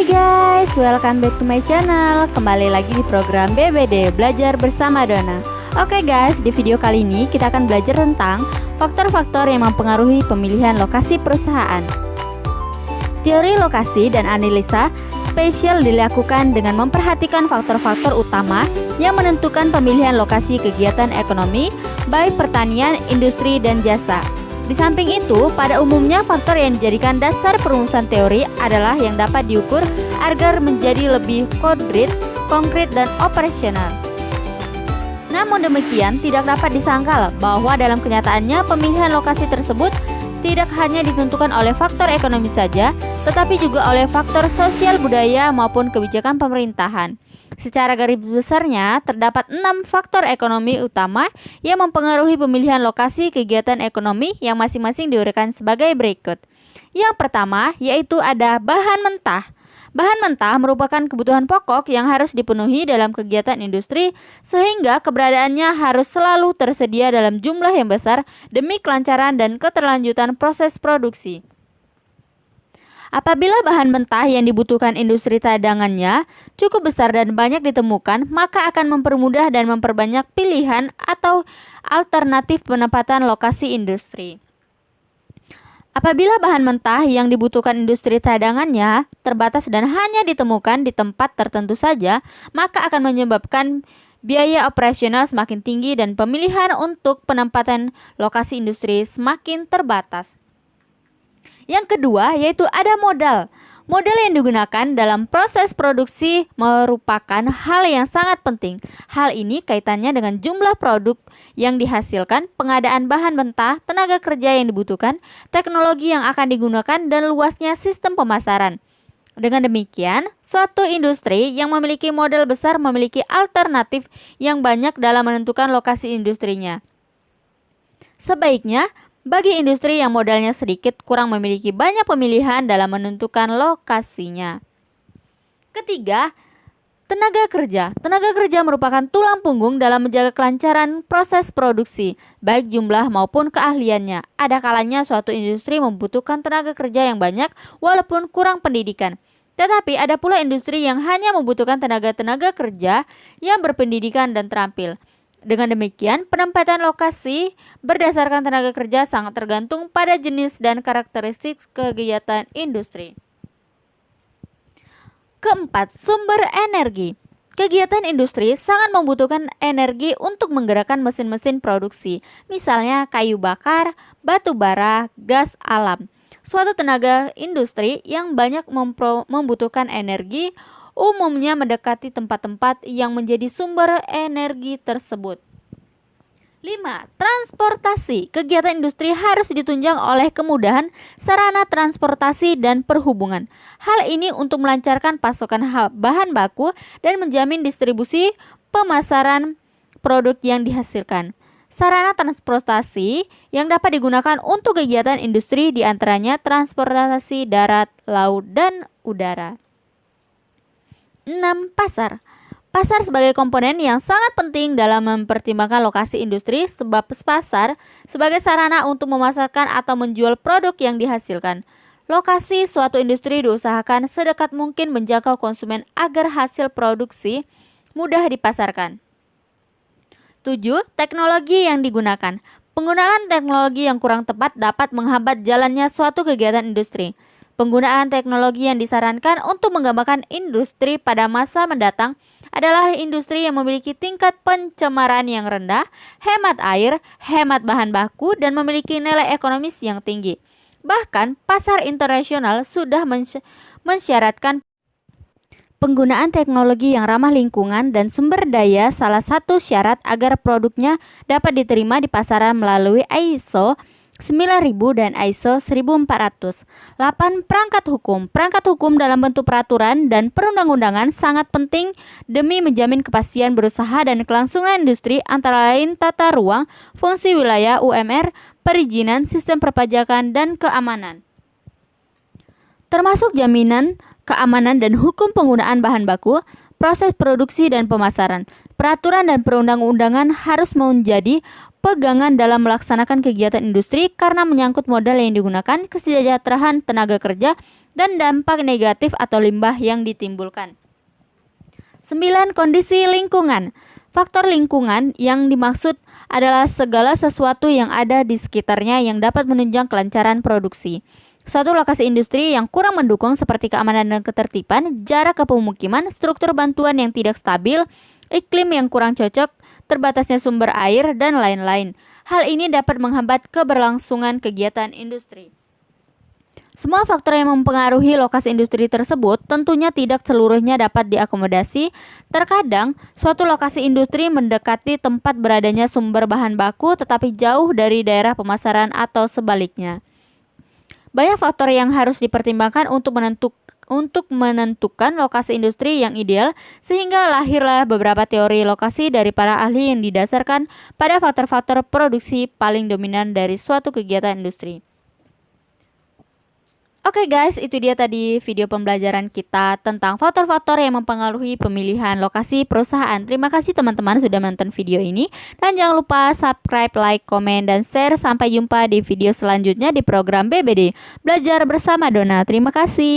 Hai guys, welcome back to my channel. Kembali lagi di program BBD Belajar Bersama Dona. Oke guys, di video kali ini kita akan belajar tentang faktor-faktor yang mempengaruhi pemilihan lokasi perusahaan. Teori lokasi dan analisa spesial dilakukan dengan memperhatikan faktor-faktor utama yang menentukan pemilihan lokasi kegiatan ekonomi, baik pertanian, industri, dan jasa. Di samping itu, pada umumnya faktor yang dijadikan dasar perumusan teori adalah yang dapat diukur agar menjadi lebih konkret dan operasional. Namun demikian, tidak dapat disangkal bahwa dalam kenyataannya pemilihan lokasi tersebut tidak hanya ditentukan oleh faktor ekonomi saja, tetapi juga oleh faktor sosial budaya maupun kebijakan pemerintahan. Secara garis besarnya, terdapat 6 faktor ekonomi utama yang mempengaruhi pemilihan lokasi kegiatan ekonomi yang masing-masing diuraikan sebagai berikut. Yang pertama, yaitu ada bahan mentah. Bahan mentah merupakan kebutuhan pokok yang harus dipenuhi dalam kegiatan industri, sehingga keberadaannya harus selalu tersedia dalam jumlah yang besar demi kelancaran dan keterlanjutan proses produksi. Apabila bahan mentah yang dibutuhkan industri cadangannya cukup besar dan banyak ditemukan, maka akan mempermudah dan memperbanyak pilihan atau alternatif penempatan lokasi industri. Apabila bahan mentah yang dibutuhkan industri cadangannya terbatas dan hanya ditemukan di tempat tertentu saja, maka akan menyebabkan biaya operasional semakin tinggi dan pemilihan untuk penempatan lokasi industri semakin terbatas. Yang kedua, yaitu ada modal. Modal yang digunakan dalam proses produksi merupakan hal yang sangat penting. Hal ini kaitannya dengan jumlah produk yang dihasilkan, pengadaan bahan mentah, tenaga kerja yang dibutuhkan, teknologi yang akan digunakan, dan luasnya sistem pemasaran. Dengan demikian, suatu industri yang memiliki modal besar memiliki alternatif yang banyak dalam menentukan lokasi industrinya. Sebaiknya, bagi industri yang modalnya sedikit kurang memiliki banyak pemilihan dalam menentukan lokasinya. Ketiga, tenaga kerja. Tenaga kerja merupakan tulang punggung dalam menjaga kelancaran proses produksi, baik jumlah maupun keahliannya. Ada kalanya suatu industri membutuhkan tenaga kerja yang banyak walaupun kurang pendidikan. Tetapi ada pula industri yang hanya membutuhkan tenaga kerja yang berpendidikan dan terampil. Dengan demikian, penempatan lokasi berdasarkan tenaga kerja sangat tergantung pada jenis dan karakteristik kegiatan industri. Keempat, sumber energi. Kegiatan industri sangat membutuhkan energi untuk menggerakkan mesin-mesin produksi, misalnya kayu bakar, batu bara, gas alam. Suatu tenaga industri yang banyak membutuhkan energi umumnya mendekati tempat-tempat yang menjadi sumber energi tersebut. 5. Transportasi. Kegiatan industri harus ditunjang oleh kemudahan sarana transportasi dan perhubungan. Hal ini untuk melancarkan pasokan bahan baku dan menjamin distribusi pemasaran produk yang dihasilkan. Sarana transportasi yang dapat digunakan untuk kegiatan industri diantaranya transportasi darat, laut, dan udara. 6. Pasar. Pasar sebagai komponen yang sangat penting dalam mempertimbangkan lokasi industri, sebab pasar sebagai sarana untuk memasarkan atau menjual produk yang dihasilkan. Lokasi suatu industri diusahakan sedekat mungkin menjangkau konsumen agar hasil produksi mudah dipasarkan. 7. Teknologi yang digunakan. Penggunaan teknologi yang kurang tepat dapat menghambat jalannya suatu kegiatan industri. Penggunaan teknologi yang disarankan untuk mengembangkan industri pada masa mendatang adalah industri yang memiliki tingkat pencemaran yang rendah, hemat air, hemat bahan baku, dan memiliki nilai ekonomis yang tinggi. Bahkan, pasar internasional sudah mensyaratkan penggunaan teknologi yang ramah lingkungan dan sumber daya salah satu syarat agar produknya dapat diterima di pasaran melalui ISO 9000 dan ISO 1400. 8. Perangkat hukum. Perangkat hukum dalam bentuk peraturan dan perundang-undangan sangat penting demi menjamin kepastian berusaha dan kelangsungan industri, antara lain tata ruang, fungsi wilayah, UMR, perizinan, sistem perpajakan, dan keamanan. Termasuk jaminan, keamanan, dan hukum penggunaan bahan baku, proses produksi dan pemasaran. Peraturan dan perundang-undangan harus menjadi pegangan dalam melaksanakan kegiatan industri karena menyangkut modal yang digunakan, kesejahteraan tenaga kerja, dan dampak negatif atau limbah yang ditimbulkan. 9. Kondisi lingkungan. Faktor lingkungan yang dimaksud adalah segala sesuatu yang ada di sekitarnya yang dapat menunjang kelancaran produksi. Suatu lokasi industri yang kurang mendukung seperti keamanan dan ketertiban, jarak ke pemukiman, struktur bantuan yang tidak stabil, iklim yang kurang cocok, terbatasnya sumber air, dan lain-lain. Hal ini dapat menghambat keberlangsungan kegiatan industri. Semua faktor yang mempengaruhi lokasi industri tersebut tentunya tidak seluruhnya dapat diakomodasi. Terkadang, suatu lokasi industri mendekati tempat beradanya sumber bahan baku tetapi jauh dari daerah pemasaran atau sebaliknya. Banyak faktor yang harus dipertimbangkan untuk menentukan lokasi industri yang ideal, sehingga lahirlah beberapa teori lokasi dari para ahli yang didasarkan pada faktor-faktor produksi paling dominan dari suatu kegiatan industri. Oke guys, itu dia tadi video pembelajaran kita tentang faktor-faktor yang mempengaruhi pemilihan lokasi perusahaan. Terima kasih teman-teman sudah menonton video ini. Dan jangan lupa subscribe, like, komen, dan share. Sampai jumpa di video selanjutnya di program BBD Belajar Bersama Dona. Terima kasih.